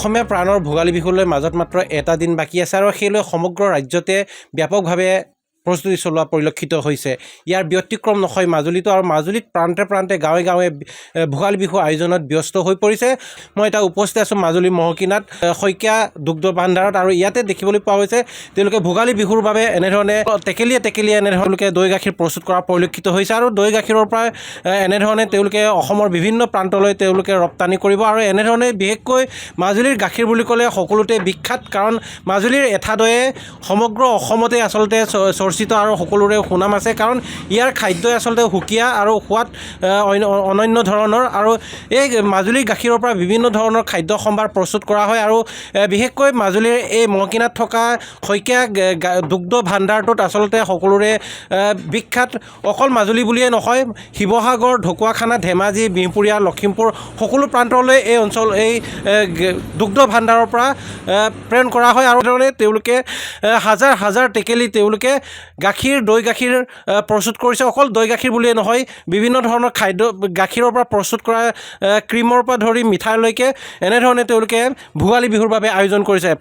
অসমীয়া প্ৰাণৰ ভোগালী বিহুলৈ মাজত মাত্ৰ এটা দিন বাকী আছে আৰু সেইলৈ সমগ্ৰ ৰাজ্যতে ব্যাপকভাৱে প্ৰস্তুতি চলোৱা পৰিলক্ষিত হৈছে। ইয়াৰ ব্যতিক্ৰম নহয় মাজুলীতো, আৰু মাজুলীত প্ৰান্তে প্ৰান্তে গাঁৱে গাঁৱে ভোগালী বিহু আয়োজনত ব্যস্ত হৈ পৰিছে। মই এতিয়া উপস্থিত আছোঁ মাজুলী মহকিনাত শইকীয়া দুগ্ধ ভাণ্ডাৰত, আৰু ইয়াতে দেখিবলৈ পোৱা হৈছে তেওঁলোকে ভোগালী বিহুৰ বাবে এনেধৰণে টেকেলিয়ে এনেধৰণে দৈ গাখীৰ প্ৰস্তুত কৰা পৰিলক্ষিত হৈছে, আৰু দৈ গাখীৰৰ পৰা এনেধৰণে তেওঁলোকে অসমৰ বিভিন্ন প্ৰান্তলৈ তেওঁলোকে ৰপ্তানি কৰিব। আৰু এনেধৰণে বিশেষকৈ মাজুলীৰ গাখীৰ বুলি ক'লে সকলোতে বিখ্যাত, কাৰণ মাজুলীৰ এঠা দৈয়ে সমগ্ৰ অসমতে আচলতে চৰ্চিত আৰু সকলোৰে সুনাম আছে, কাৰণ ইয়াৰ খাদ্যই আচলতে সুকীয়া আৰু সোৱাদ অনন্য ধৰণৰ। আৰু এই মাজুলীৰ গাখীৰৰ পৰা বিভিন্ন ধৰণৰ খাদ্য সম্ভাৰ প্ৰস্তুত কৰা হয়, আৰু বিশেষকৈ মাজুলীৰ এই মহকিনাত থকা শইকীয়া দুগ্ধ ভাণ্ডাৰটোত আচলতে সকলোৰে বিখ্যাত। অকল মাজুলী বুলিয়ে নহয়, শিৱসাগৰ, ঢকুৱাখানা, ধেমাজি, বিহপুৰীয়া, লখিমপুৰ সকলো প্ৰান্তলৈ এই দুগ্ধ ভাণ্ডাৰৰ পৰা প্ৰেৰণ কৰা হয়, আৰু ধৰণে তেওঁলোকে হাজাৰ হাজাৰ টেকেলি তেওঁলোকে দৈ গাখীৰ প্ৰস্তুত কৰিছে। অকল দৈ গাখীৰ বুলিয়ে নহয়, বিভিন্ন ধৰণৰ খাদ্য গাখীৰৰ পৰা প্ৰস্তুত কৰা ক্ৰীমৰ পৰা ধৰি মিঠাইলৈকে এনেধৰণে তেওঁলোকে ভোগালী বিহুৰ বাবে আয়োজন কৰিছে।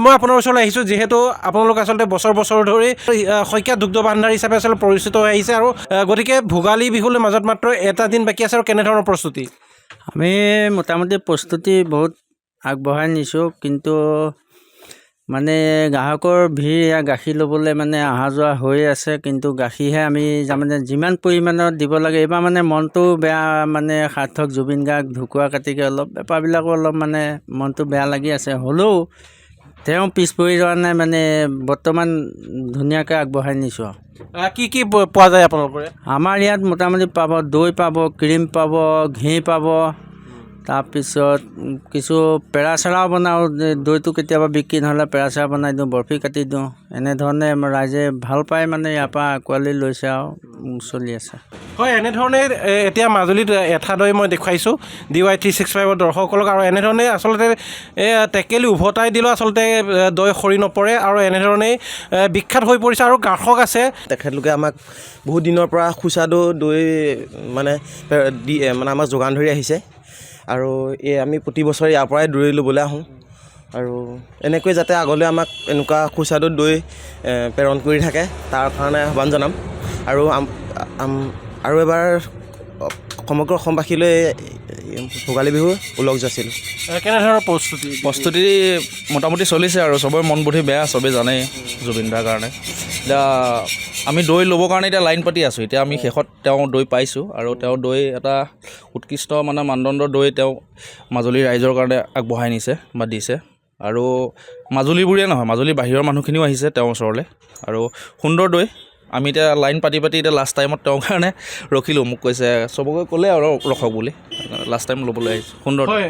মই আপোনাৰ ওচৰলৈ আহিছোঁ, যিহেতু আপোনালোক আচলতে বছৰ বছৰ ধৰি শইকীয়া দুগ্ধ ভাণ্ডাৰ হিচাপে আচলতে পৰিচিত হৈ আহিছে, আৰু গতিকে ভোগালী বিহুলৈ মাজত মাত্ৰ এটা দিন বাকী আছে, আৰু কেনেধৰণৰ প্ৰস্তুতি? আমি মোটামুটি প্ৰস্তুতি বহুত আগবঢ়াই নিছোঁ, কিন্তু মানে গ্ৰাহকৰ ভিৰ গাখীৰ ল'বলৈ মানে অহা যোৱা হৈ আছে, কিন্তু গাখীৰহে আমি তাৰমানে যিমান পৰিমাণত দিব লাগে এইবাৰ মানে মনটো বেয়া, মানে সাৰ্থক জুবিন গাৰ্গ ঢুকুৱা কাটিকে অলপ বেপাৰবিলাকো অলপ মানে মনটো বেয়া লাগি আছে। হ'লেও তেওঁ পিছ পৰি যোৱা নাই, মানে বৰ্তমান ধুনীয়াকৈ আগবঢ়াই নিছোঁ। কি কি পোৱা যায় আপোনালোকৰ? আমাৰ ইয়াত মোটামুটি পাব, দৈ পাব, ক্ৰীম পাব, ঘি পাব, তাৰপিছত কিছু পেৰা চেৰাও বনাওঁ। দৈটো কেতিয়াবা বিক্ৰী নহ'লে পেৰা চেৰা বনাই দিওঁ, বৰফি কাটি দিওঁ। এনেধৰণে ৰাইজে ভাল পায়, মানে ইয়াৰ পৰা আঁকোৱালি লৈছে আৰু চলি আছে। হয়, এনেধৰণে এতিয়া মাজুলীত এঠা দৈ মই দেখুৱাইছোঁ DY 365 দৰ্শকসকলক, আৰু এনেধৰণে আচলতে টেকেলি উভতাই দিলেও আচলতে দৈ সৰি নপৰে, আৰু এনেধৰণেই বিখ্যাত হৈ পৰিছে। আৰু গ্ৰাহক আছে, তেখেতলোকে আমাক বহুত দিনৰ পৰা সুস্বাদু দৈ মানে আমাক যোগান ধৰি আহিছে, আৰু আমি প্ৰতি বছৰে ইয়াৰ পৰাই দৈ ল'বলৈ আহোঁ, আৰু এনেকৈ যাতে আগলৈ আমাক এনেকুৱা সুস্বাদু দৈ প্ৰেৰণ কৰি থাকে তাৰ কাৰণে আহ্বান জনাম। আৰু এবাৰ সমগ্ৰ অসমবাসীলৈ ভোগালী বিহুৰ ওলগ যাচিলোঁ। কেনেধৰণৰ প্ৰস্তুতি মোটামুটি চলিছে, আৰু চবৰে মন বুদ্ধি বেয়া, চবেই জানেই জুবিন দাৰ কাৰণে। এতিয়া আমি দৈ ল'বৰ কাৰণে এতিয়া লাইন পাতি আছোঁ। এতিয়া আমি শেষত তেওঁ দৈ পাইছোঁ, আৰু তেওঁ দৈ এটা উৎকৃষ্ট মানে মানদণ্ডৰ দৈ তেওঁ মাজুলীৰ ৰাইজৰ কাৰণে আগবঢ়াই নিছে বা দিছে। আৰু মাজুলী বুলিয়ে নহয়, মাজুলীৰ বাহিৰৰ মানুহখিনিও আহিছে তেওঁৰ ওচৰলৈ, আৰু সুন্দৰ দৈ। আমি এতিয়া লাইন পাতি এতিয়া লাষ্ট টাইমত তেওঁৰ কাৰণে ৰখিলোঁ। মোক কৈছে, চবকে ক'লে আৰু ৰখক বুলি, লাষ্ট টাইম ল'বলৈ আহিছোঁ। সুন্দৰ। হয়,